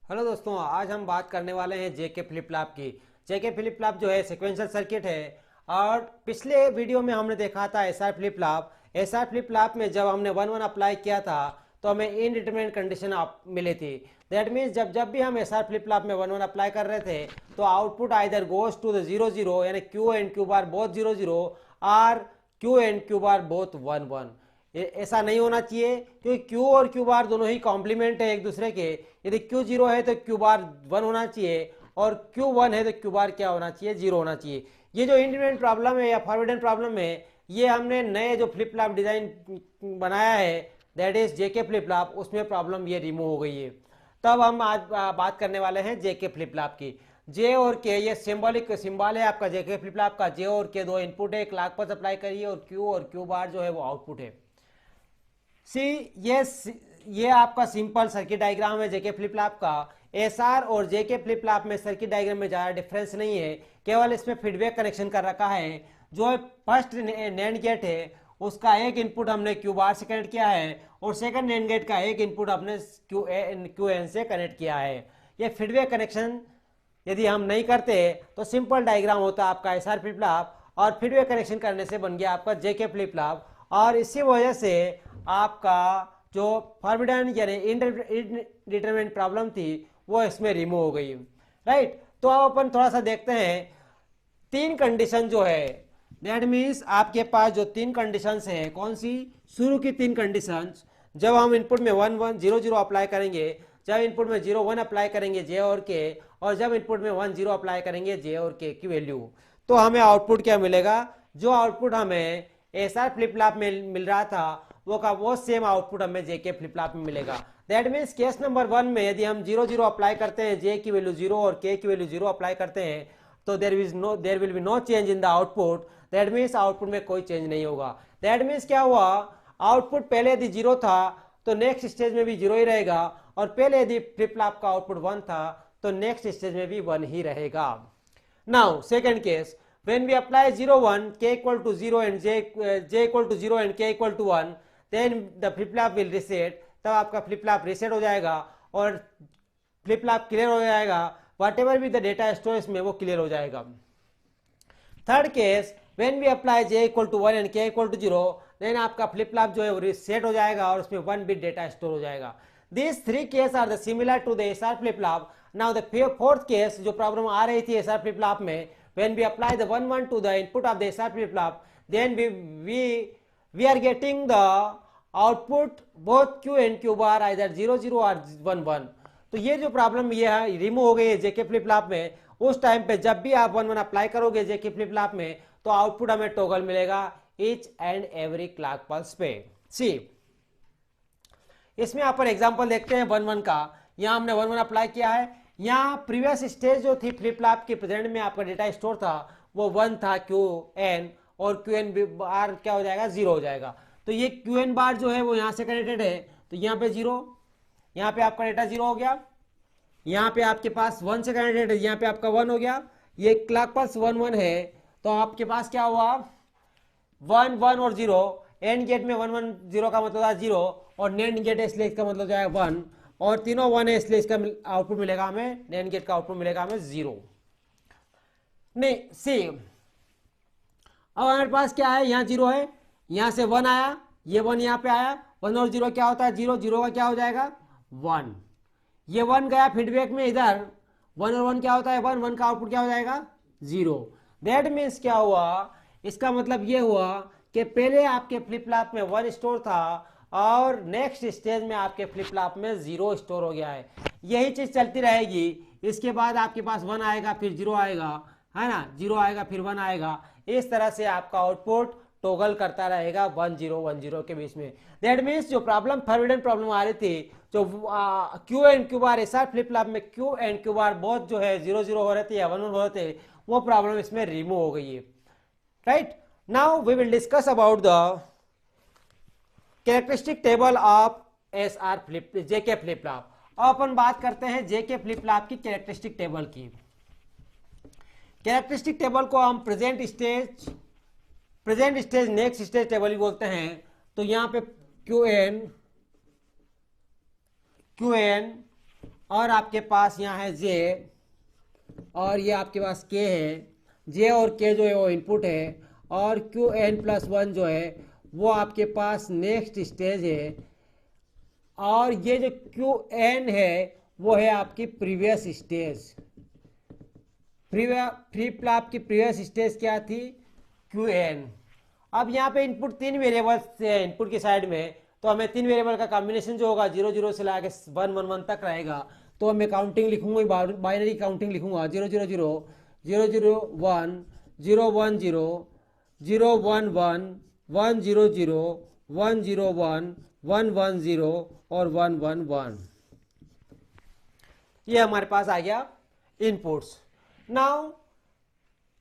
Hello दोस्तों, आज हम बात करने वाले हैं जेके फ्लिप फ्लॉप की। जेके फ्लिप फ्लॉप जो है सिक्वेंशियल सर्किट है। और पिछले वीडियो में हमने देखा था SR flip flop. SR flip flop में जब हमने 1 1 अप्लाई किया था तो हमें इनडिटरमिनेट कंडीशन मिली थी। दैट मीन्स जब जब भी हम एसआर फ्लिप फ्लॉप में 1 1 अप्लाई कर रहे थे तो output either goes to the 0 0, यानी Q and Q bar both 0 0, और Q and Q bar both 1 1। ऐसा नहीं होना चाहिए क्योंकि क्यू और क्यू बार दोनों ही कॉम्प्लीमेंट है एक दूसरे के। यदि क्यू जीरो है तो क्यू बार वन होना चाहिए, और क्यू वन है तो क्यू बार क्या होना चाहिए, जीरो होना चाहिए। ये जो इंडिपेंडेंट प्रॉब्लम है या फॉरवर्डेड प्रॉब्लम है, ये हमने नए जो फ्लिप फ्लॉप डिजाइन बनाया है, that is JK flip flop, उसमें प्रॉब्लम ये रिमूव हो गई है। तब हम आज बात करने वाले हैं जेके फ्लिप फ्लॉप की। जे और के ये सिंबॉलिक सिंबल है आपका जेके फ्लिप फ्लॉप का। जे और के दो इनपुट है, क्लॉक पर अप्लाई करिए, और क्यू बार जो है वो आउटपुट है। सी ये ये आपका सिंपल सर्किट डायग्राम है जेके फ्लिप फ्लॉप का। एसआर और जेके फ्लिप फ्लॉप में सर्किट डायग्राम में ज़्यादा डिफरेंस नहीं है, केवल इसमें फीडबैक कनेक्शन कर रखा है। जो फर्स्ट नैंड गेट है उसका एक इनपुट हमने क्यू बार से कनेक्ट किया है, और सेकंड नैंड गेट का एक इनपुट हमने क्यू एन से कनेक्ट किया है। ये फीडबैक कनेक्शन यदि हम नहीं करते तो सिंपल डायग्राम होता आपका एसआर फ्लिप फ्लॉप, और फीडबैक कनेक्शन करने से बन गया आपका जेके फ्लिप फ्लॉप। और इसी वजह से आपका जो फॉरबिडन यानी इनडिटरमिनेट प्रॉब्लम थी वो इसमें रिमूव हो गई, राइट। तो अब अपन थोड़ा सा देखते हैं तीन कंडीशन जो है। दैट मीन्स आपके पास जो तीन कंडीशंस है, कौन सी शुरू की तीन कंडीशंस, जब हम इनपुट में 1 1 0 0 अप्लाई करेंगे, जब इनपुट में 0 1 अप्लाई करेंगे जे और के, और जब इनपुट में 1 0 अप्लाई करेंगे जे और के की वैल्यू, तो हमें आउटपुट क्या मिलेगा। जो आउटपुट हमें एसआर फ्लिप फ्लॉप में मिल रहा था वो सेम आउटपुट हमें जेके फ्लिप फ्लॉप में मिलेगा। दैट मीन्स केस नंबर 1 में यदि हम 0 0 अप्लाई करते हैं, जे की वैल्यू 0 और के की वैल्यू 0 अप्लाई करते हैं, तो there will be no change in the output. That means output में कोई चेंज नहीं होगा। दैट मीन्स क्या हुआ, आउटपुट पहले यदि 0 था तो नेक्स्ट स्टेज में भी 0 ही रहेगा, और पहले यदि फ्लिप फ्लॉप का आउटपुट 1 था तो नेक्स्ट स्टेज में भी 1 ही रहेगा। Now second case, when we apply 0 1 k equal to 0 and j equal to 0 and k equal to 1, then the flip flop will reset। तब आपका फ्लिप फ्लॉप रीसेट हो जाएगा और फ्लिप फ्लॉप क्लियर हो जाएगा, वट एवर भी the data storage में वो क्लियर हो जाएगा। Third case, when we apply j equal to 1 and k equal to 0, then आपका फ्लिप फ्लॉप जो है वो रीसेट हो जाएगा और उसमें 1 बिट डेटा स्टोर हो जाएगा। This three case are the similar to the SR flip flop. Now the fourth case जो प्रॉब्लम आ रही थी एसआर फ्लिप फ्लॉप में, when we apply the 1 1 to the input of the SR flip flop, then we are getting the output both Q and Q bar either 0 0 or 1 1। तो ये जो problem ये है रिमूव हो गई है जेके फ्लिप फ्लॉप में। उस टाइम पे जब भी आप 1 1 अप्लाई करोगे जेके फ्लिप फ्लॉप में तो आउटपुट हमें टॉगल मिलेगा each and every clock pulse पे। सी इसमें अपन एग्जांपल देखते हैं 1 1 का। यहां हमने 1 1 अप्लाई किया है। यहाँ प्रीवियस स्टेज जो थी फ्लिप फ्लॉप के प्रेजेंट में आपका डेटा स्टोर था वो 1 था क्यू एन, और क्यू एन बार क्या हो जाएगा, 0 हो जाएगा। तो ये क्यू एन बार जो है वो यहाँ से कनेक्टेड है, तो यहाँ पे 0, यहाँ पे आपका डेटा 0 हो गया। यहाँ पे आपके पास 1 से कनेक्टेड है, यहाँ पे आपका 1 हो गया। ये क्लॉक पल्स 1 1 है, तो आपके पास क्या हुआ, 1 1 और 0। एंड गेट में 1 1 0 का मतलब 0, और नैंड गेट है इसलिए इसका मतलब जाएगा 1, और तीनों 1 है इसलिए इसका आउटपुट मिलेगा हमें, नैंड गेट का आउटपुट मिलेगा हमें 0। नहीं सी, अब हमारे पास क्या है, यहाँ 0 है, यहाँ से 1 आया, ये 1 यहाँ पे आया, 1 और 0 क्या होता है, 0 0 का क्या हो जाएगा 1। ये 1 गया फीडबैक में इधर, 1 और 1 क्या होता है 1, 1 का आउटपुट क्या हो जाएगा 0। दैट मीन्स क्या हुआ, इसका मतलब ये हुआ कि पहले आपके फ्लिप फ्लॉप में 1 स्टोर था और नेक्स्ट स्टेज में आपके फ्लिप फ्लॉप में 0 स्टोर हो गया है। यही चीज चलती रहेगी। इसके बाद आपके पास 1 आएगा, फिर 0 आएगा, है ना, 0 आएगा फिर 1 आएगा। इस तरह से आपका आउटपुट टॉगल करता रहेगा 1 0 1 0 के बीच में। दैट मीन्स जो प्रॉब्लम फॉरवर्डेड प्रॉब्लम आ रही थी, जो Q and Q bar SR flip flop में क्यू एंड क्यू बार बहुत जो है 0 0 हो रहे थे या 1 1 हो रहे थे, वो प्रॉब्लम इसमें रिमूव हो गई है, right. Now we will discuss about the characteristic table of SR flip JK flip flop. अब अपन बात करते हैं जेके फ्लिप फ्लॉप की कैरेक्टरिस्टिक टेबल की। कैरेक्टरिस्टिक टेबल को हम present stage next stage table भी बोलते हैं। तो यहां पे क्यू एन और आपके पास यहाँ है जे, और ये आपके पास के है। जे और के जो है वो इनपुट है, और क्यू एन प्लस वन जो है वो आपके पास नेक्स्ट स्टेज है, और ये जो क्यू एन है वो है आपकी प्रीवियस स्टेज। फ्लिप फ्लॉप की प्रीवियस स्टेज क्या थी? Q N. अब यहाँ पे इनपुट तीन वेरिएबल्स है इनपुट की साइड में, तो हमें तीन वेरिएबल का कॉम्बिनेशन जो होगा 0 0 से लाके 1 1 1 तक रहेगा। तो मैं काउंटिंग लिखूंगा, बाइनरी काउंटिंग लिखूंगा 0 0 0 0 0 1 0 1 0 0 1 1 1 0 0 1 0 1 1 1 0 और 1 1 1। ये हमारे पास आ गया इनपुट्स। नाउ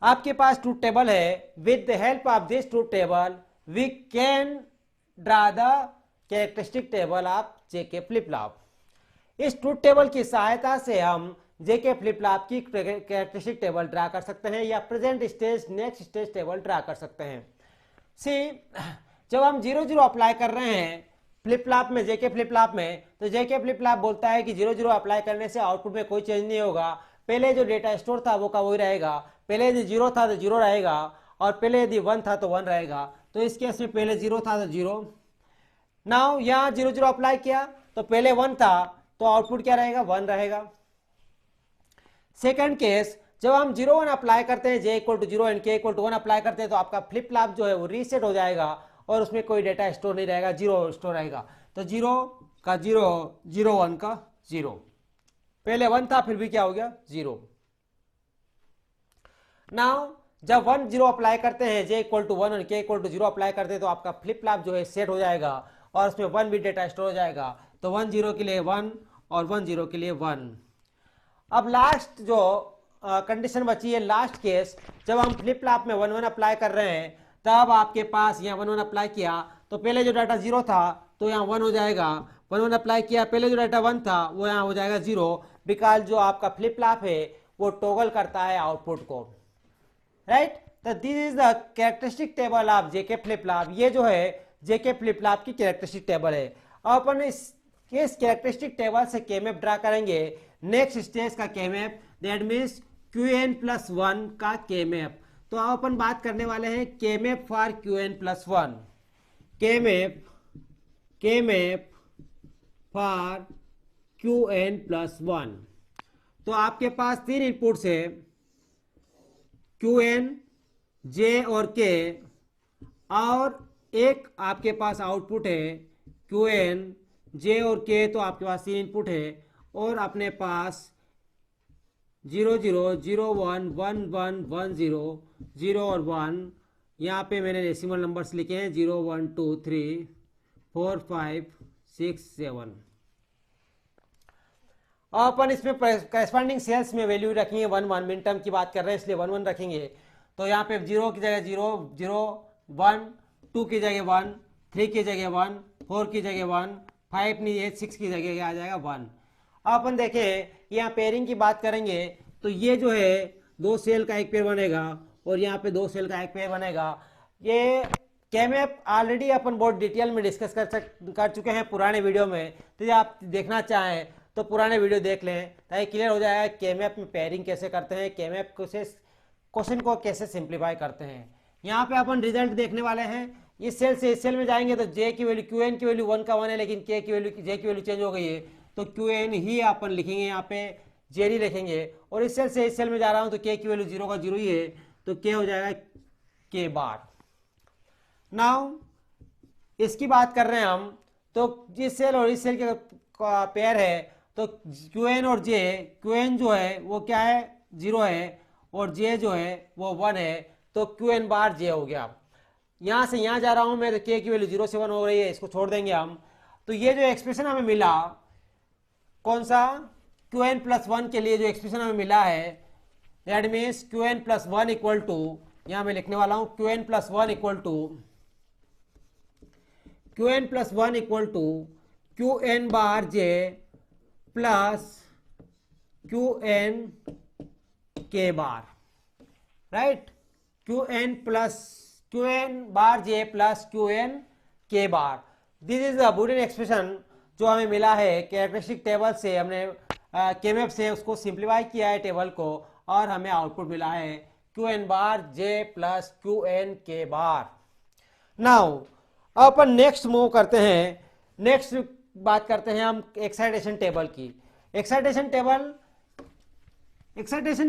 आपके पास ट्रूथ टेबल है। With the help of this truth table we can draw the characteristic table of JK flip flop. इस ट्रूथ टेबल की सहायता से हम जेके फ्लिप फ्लॉप की कैरेक्टरिस्टिक टेबल ड्रा कर सकते हैं, या present stage next stage table draw कर सकते हैं। सी, जब हम 0 0 अप्लाई कर रहे हैं फ्लिप फ्लॉप में, जेके फ्लिप फ्लॉप में, तो जेके फ्लिप फ्लॉप बोलता है कि 0 0 अप्लाई करने से आउटपुट में कोई चेंज नहीं होगा। पहले जो डेटा स्टोर था वो का वही रहेगा। पहले यदि 0 था तो 0 रहेगा, और पहले यदि 1 था तो 1 रहेगा। तो इस केस में पहले 0 था तो 0। नाउ यहाँ 0 0 अप्लाई किया तो पहले 1 था, तो आउटपुट क्या रहेगा? 1 रहेगा। सेकंड केस, जब हम 0 1 अप्लाई करते हैं, जे इक्वल टू 0 एंड के इक्वल टू 1 अप्लाई करते हैं, तो आपका फ्लिप फ्लॉप जो है वो रीसेट हो जाएगा, और उसमें कोई डेटा स्टोर नहीं रहेगा, 0 स्टोर रहेगा। तो 0 का 0, 0 1 का 0, पहले 1 था फिर भी क्या हो गया? 0। नाउ जब 1 0 अप्लाई करते हैं, जे इक्वल टू 1 और के इक्वल टू 0 अप्लाई करते हैं, तो आपका फ्लिप फ्लॉप जो है सेट हो जाएगा, और उसमें 1 भी डेटा स्टोर हो जाएगा। तो 1 0 के लिए 1 और 1 0 के लिए 1। अब लास्ट जो कंडीशन बची है, लास्ट केस, जब हम फ्लिप फ्लॉप में 1 1 अप्लाई कर रहे हैं, तब आपके पास यहाँ 1 1 अप्लाई किया तो पहले जो डाटा 0 था तो यहाँ 1 हो जाएगा। 1 1 अप्लाई किया, पहले जो डाटा 1 था वो यहाँ हो जाएगा 0, बिकॉज जो आपका फ्लिप फ्लॉप है वो टॉगल करता है आउटपुट को, राइट। तो this is the characteristic table of JK flip flop. ये जो है जेके फ्लिप फ्लॉप की कैरेक्टरिस्टिक टेबल है। अब अपन इस कैरेक्टरिस्टिक टेबल से केमैप ड्रा करेंगे, नेक्स्ट स्टेज का केमैप, दैट मीन्स क्यूएन प्लस 1 का केमैप। तो अब अपन बात करने वाले हैं K map for Q N plus 1। K map for Q N plus 1। तो आपके पास तीन इनपुट्स है, क्यूएन, जे और के, और एक आपके पास आउटपुट है क्यूएन, जे और के। तो आपके पास तीन इनपुट है, और अपने पास 0 0 0 1 1 1 1 0 0 और 1। यहाँ पे मैंने डेसिमल नंबर्स लिखे हैं 0 1 2 3 4 5 6 7। और अपन इसमें करस्पॉन्डिंग सेल्स में वैल्यू रखेंगे 1 1, मिन टर्म की बात कर रहे हैं इसलिए 1 1 रखेंगे। तो यहाँ पे 0 की जगह 0 0 1, 2 की जगह 1, 3 की जगह 1, 4 की जगह 1, 5 नहीं है, 6 की जगह आ जाएगा 1। अब अपन देखें यहाँ पेयरिंग की बात करेंगे, तो ये जो है 2 सेल का एक पेयर बनेगा, और यहाँ पे 2 सेल का एक पेयर बनेगा। ये केमैप ऑलरेडी अपन बहुत डिटेल में डिस्कस कर चुके हैं पुराने वीडियो में, तो ये आप देखना चाहें तो पुराने वीडियो देख लें, ताकि क्लियर हो जाएगा केमैप में पेयरिंग कैसे करते हैं, केमैप क्वेश्चन को कैसे सिंप्लीफाई करते हैं। यहाँ पे अपन रिजल्ट देखने वाले हैं। इस सेल से इस सेल में जाएंगे तो जे की वैल्यू, क्यूएन की वैल्यू 1 का 1 है, लेकिन के की वैल्यू, जे की वैल्यू चेंज हो गई है, तो क्यूएन ही अपन लिखेंगे, यहाँ पे जे नहीं लिखेंगे। और इस सेल से इस सेल में जा रहा हूँ तो के की वैल्यू 0 का 0 ही है, तो के हो जाएगा के बार। नाउ इसकी बात कर रहे हैं हम, तो इस सेल और इस सेल का पेयर है, तो क्यूएन और जे, क्यूएन जो है वो क्या है? 0 है, और जे जो है वो 1 है, तो क्यूएन बार जे हो गया। यहाँ से यहाँ जा रहा हूँ मैं, तो के की वैल्यू 0 से 1 हो रही है, इसको छोड़ देंगे हम। तो ये जो एक्सप्रेशन हमें मिला, कौन सा? क्यूएन प्लस 1 के लिए जो एक्सप्रेशन हमें मिला है, that means Q N plus 1 equal to, यहाँ मैं लिखने वाला हूँ Q N plus 1 equal to, Q N plus 1 equal to Q N bar J plus Q N K bar, right. Q N bar J plus Q N K bar. This is the Boolean expression जो हमें मिला है characteristic table से, हमने केमएफ से उसको सिंप्लीफाई किया है टेबल को, और हमें आउटपुट मिला है क्यू एन बार जे प्लस क्यू एन के बार। नाउ अपन नेक्स्ट मूव करते हैं, नेक्स्ट बात करते हैं हम एक्साइटेशन टेबल की। एक्साइटेशन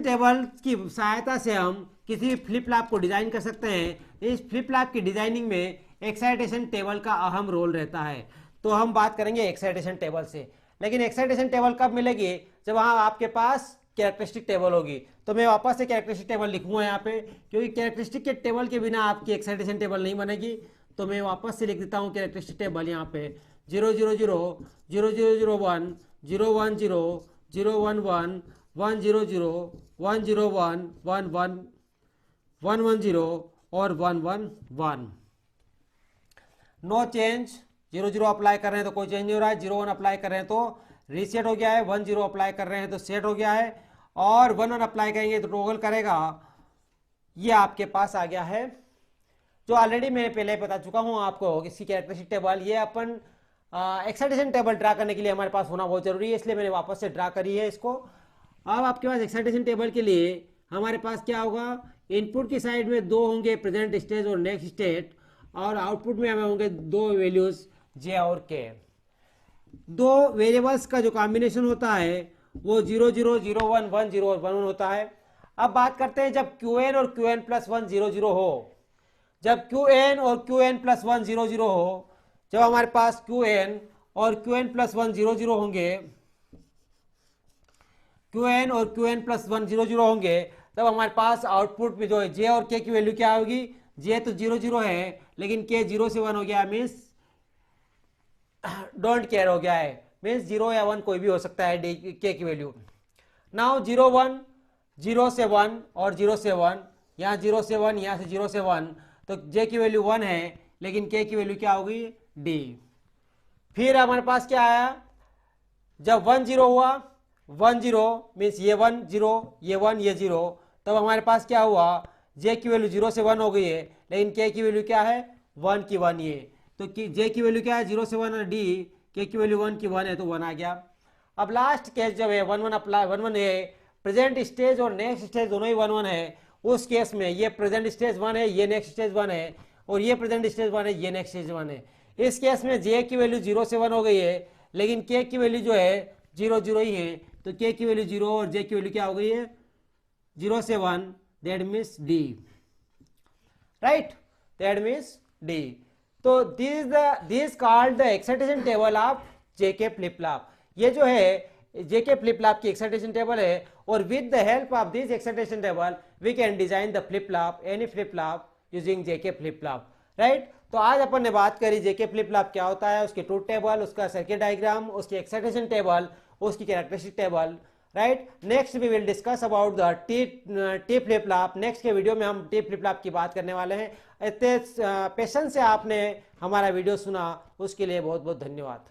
टेबल की सहायता से हम किसी भी फ्लिप फ्लॉप को डिजाइन कर सकते हैं। इस फ्लिप फ्लॉप की डिजाइनिंग में एक्साइटेशन टेबल का अहम रोल रहता है। तो हम बात करेंगे एक्साइटेशन टेबल से, लेकिन एक्साइटेशन टेबल कब मिलेगी? जब वहां आपके पास कैरेक्टरिस्टिक टेबल होगी। तो मैं वापस से कैरेक्टरिस्टिक टेबल लिखूंगा यहाँ पे, क्योंकि कैरेक्टरिस्टिक के टेबल के बिना आपकी एक्साइटेशन टेबल नहीं बनेगी। तो मैं वापस से लिख देता हूँ कैरेक्टरिस्टिक टेबल यहाँ पे 0 0 0 0 0 0 1 0 1 0 0 1 1 1 0 0 1 0 1 1 1 1 1 0 और 1 1 1। नो चेंज, 0 0 अप्लाई कर रहे हैं तो कोई चेंज नहीं हो रहा है, 0 1 अप्लाई कर रहे हैं तो रीसेट हो गया है, 1 0 अप्लाई कर रहे हैं तो सेट हो गया है, और 1 1 अप्लाई करेंगे तो टॉगल करेगा। ये आपके पास आ गया है, जो ऑलरेडी मैं पहले बता चुका हूं आपको इसकी कैरेक्टरिस्टिक टेबल। ये अपन एक्साइटेशन टेबल ड्रा करने के लिए हमारे पास होना बहुत जरूरी है, इसलिए मैंने वापस से ड्रा करी है इसको। अब आपके पास एक्साइटेशन टेबल के लिए हमारे पास क्या होगा? इनपुट की साइड में 2 होंगे प्रेजेंट स्टेज और नेक्स्ट स्टेट, और आउटपुट में हमें होंगे 2 वैल्यूज जे और के। 2 वेरिएबल्स का जो कॉम्बिनेशन होता है वो 0 0 0 1 1 0 1 1 होता है। अब बात करते हैं जब Qn और Qn प्लस 1 0 0 हो, जब Qn और Qn प्लस 1 0 0 हो, जब हमारे पास Qn और Qn प्लस 1 0 0 होंगे, Qn और Qn प्लस 1 0 0 होंगे, तब हमारे पास आउटपुट में जो है J और K की वैल्यू क्या होगी? J तो 0 0 है, लेकिन K 0 से 1 हो गया, मीन्स डोंट केयर हो गया है, मीन्स 0 या 1 कोई भी हो सकता है K की वैल्यू। नाउ 0 1 0 से 1 और 0 से 1, यहाँ 0 से 1, यहाँ से 0 से 1, तो J की वैल्यू 1 है, लेकिन K की वैल्यू क्या होगी? D। फिर हमारे पास क्या आया? जब 1 0 हुआ, 1 0 मीन्स ये 1 0, ये 1, ये 0, तब हमारे पास क्या हुआ? J की वैल्यू 0 से 1 हो गई है, लेकिन K की वैल्यू क्या है? 1 की 1 ये, तो J की वैल्यू क्या है? 0 से 1, और D K की वैल्यू 1 की 1 है, तो 1 आ गया। अब लास्ट केस जब है 1 1 अप्लाई 1 1 है, प्रेजेंट स्टेज और नेक्स्ट स्टेज दोनों ही 1 1 है, उस केस में ये प्रेजेंट स्टेज 1 है, ये नेक्स्ट स्टेज 1 है, और ये प्रेजेंट स्टेज 1 है, ये नेक्स्ट स्टेज 1 है। इस केस में J की वैल्यू 0 से 1 हो गई है, लेकिन K की वैल्यू जो है 0 0 ही है, तो K की वैल्यू 0 और J की वैल्यू क्या हो गई है? 0 से 1, that means D, right, that means D। तो this called the excitation table of JK flip flop. ये जो है JK फ्लिप फ्लॉप की एक्साइटेशन टेबल है, और with the help of this excitation table we can design the flip flop, any flip flop using JK flip flop, right. तो आज अपन ने बात करी JK फ्लिप फ्लॉप क्या होता है, उसके ट्रूथ टेबल, उसका सर्किट डायग्राम, उसकी एक्साइटेशन टेबल, उसकी characteristic table, right. Next we will discuss about the T flip flop. Next के वीडियो में हम टी फ्लिप फ्लॉप की बात करने वाले हैं। इतने पेशेंस से आपने हमारा वीडियो सुना, उसके लिए बहुत बहुत धन्यवाद।